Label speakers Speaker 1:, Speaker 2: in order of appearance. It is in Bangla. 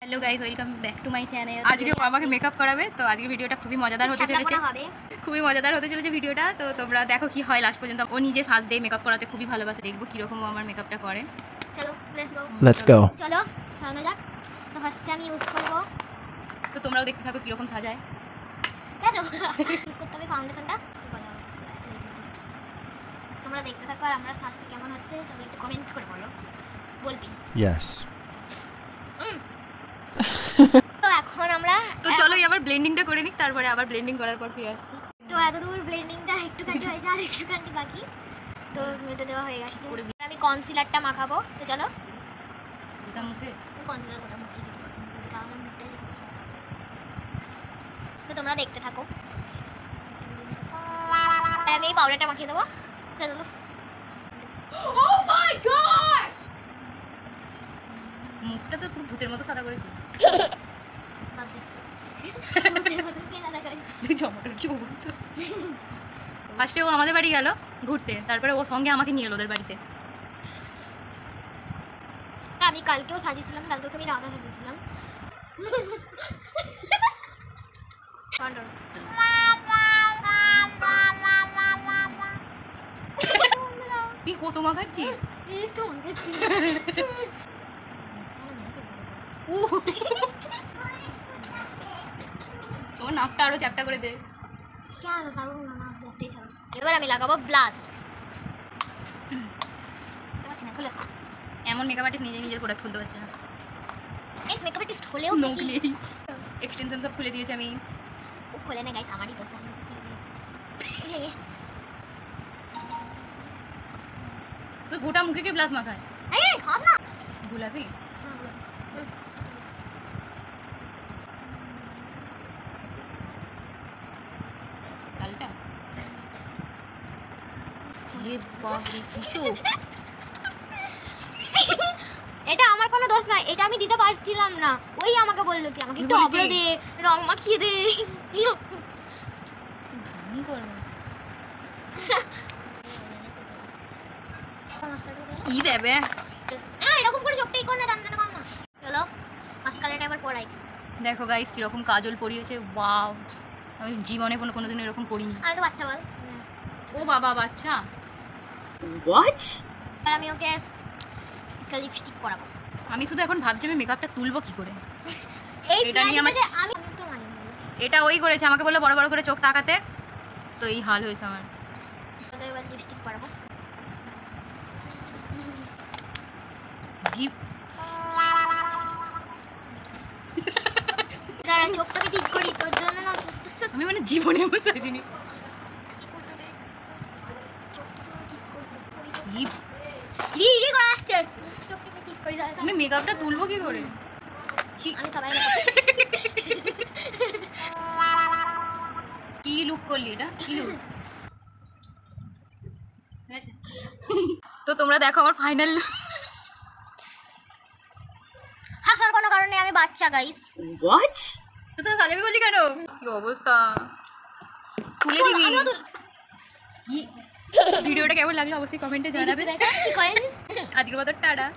Speaker 1: Hello guys welcome back to my channel. आज के আমাকে মেকআপ করাবে, তো আজকের ভিডিওটা খুবই মজাদার হতে চলেছে ভিডিওটা। তো তোমরা দেখো কি হয় লাস্ট পর্যন্ত। ও নিজে সাজ দিয়ে মেকআপ করাতে খুবই ভালোবাসে, দেখবো কি রকম ও আমার মেকআপটা করে।
Speaker 2: চলো লেটস গো চলো সামনে যাক। তো ফার্স্টে আমি ইউজ করব,
Speaker 1: তো তোমরাও দেখতে থাকো কি রকম সাজায়।
Speaker 2: দেখো ইউজ করতে হবে ফাউন্ডেশনটা। তোমরা দেখতে থাকো আর আমরা সাজটা কেমন হচ্ছে তোমরা একটু কমেন্ট করে বলবি।
Speaker 3: Yes.
Speaker 2: তো এখন আমরা
Speaker 1: চলো আবার ব্লেন্ডিংটা করে নিই, তারপরে আবার ব্লেন্ডিং করার পর ফিরে আসছি।
Speaker 2: তো এতদূর ব্লেন্ডিংটা একটুখানি হয়েছে আর একটুখানি বাকি, তো মেটে দেওয়া হয়ে গেছে। আমি কনসিলারটা মাখাবো। তো চলো
Speaker 1: এটা মুখে
Speaker 2: কনসিলার কথা মুখে দিতে পছন্দ করি, কারণ আমি মুখটাই লিখেছি। তো তোমরা দেখতে থাকো। আমি এই পাউডারটা মাখিয়ে দেবো। চলো
Speaker 1: Oh my gosh! মুখটা তো পুরো ভূতের মতো সাদা করেছি। কি অবস্থা। ফার্স্টে ও আমাদের বাড়ি গেল ঘুরতে, তারপরে ও সঙ্গে আমাকে নিয়ে এলো ওদের বাড়িতে।
Speaker 2: আমি কালকেও সাজিয়েছিলাম, কালকেও আমি রাধা সাজিয়েছিলাম।
Speaker 1: তুই কত মাখাচ্ছিস? তোমার নাকটা আরো চ্যাপটা করে দে।
Speaker 2: কেন থাকবো না, নাক চ্যাপটাই থাকবে। এবার আমি লাগাবো ব্লাশ। খুলে
Speaker 1: এমন মেকআপ আর্টিস্ট নিজের প্রোডাক্ট খুলতে পারছে না।
Speaker 2: এই মেকআপ আর্টিস্ট হলেও
Speaker 1: নোক নেই, এক্সটেনশন সব খুলে দিয়েছে। আমি
Speaker 2: ও খুলে না গাইস, আমারই দোষ।
Speaker 1: তো গোটা মুখে কি ব্লাশ মাখায়?
Speaker 2: এই হাস না
Speaker 1: গোলাপি। লালটা এ বাপ রে কিছু।
Speaker 2: এটা আমার কোনো দোষ না, এটা আমি দিতে পারছিলাম না। ওই আমাকে বললো কি আমাকে একটু অবলা দে, রং মাখিয়ে দে।
Speaker 1: কি ভেবে
Speaker 2: এরকম করে চোখটাই কর না, টানটানা কর না। চলো মাস্কারাটা এবার পরাই।
Speaker 1: দেখো গাইস কিরকম কাজল পরিয়েছে। ওয়াও, আমি জীবনে কোনোদিন এরকম পরিনি।
Speaker 2: আমি তো বাচ্চা বল।
Speaker 1: ও বাবা বাচ্চা। হোয়াট?
Speaker 2: আর আমি ওকে একটা লিপস্টিক পরাবো।
Speaker 1: আমি শুধু এখন ভাবছি আমি মেকআপটা তুলবো কি করে।
Speaker 2: এটা নিয়ে আমি তো মানি না।
Speaker 1: এটা ওই করেছে, আমাকে বললো বড় বড় করে চোখ তাকাতে, তো এই হাল হয়েছে আমার।
Speaker 2: এবার লিপস্টিক পরাবো।
Speaker 1: জিপ
Speaker 2: দাঁড়া চোখটাকে ঠিক করি তোর জন্য না।
Speaker 1: আমি মানে জীবনে এমন সাজিনি। জিপ
Speaker 2: রি করা আসছে। চোখটাকে ঠিক করি দাঁড়া।
Speaker 1: আমি মেকআপটা তুলবো কি করে?
Speaker 2: আমি সবাই
Speaker 1: কি লুক করলি এটা? কি লুক? তো তোমরা দেখো আমার ফাইনাল লুক।
Speaker 2: হাসার কোনো কারণে আমি বাচ্চা গাইস।
Speaker 1: হোয়াট? তো তুই সাজাবি বলি কেন? কি অবস্থা, তুলে দিবি। ভিডিওটা কেমন লাগলো অবশ্যই কমেন্টে জানাবে।
Speaker 2: কি করেন
Speaker 1: আজকের মতো টাটা।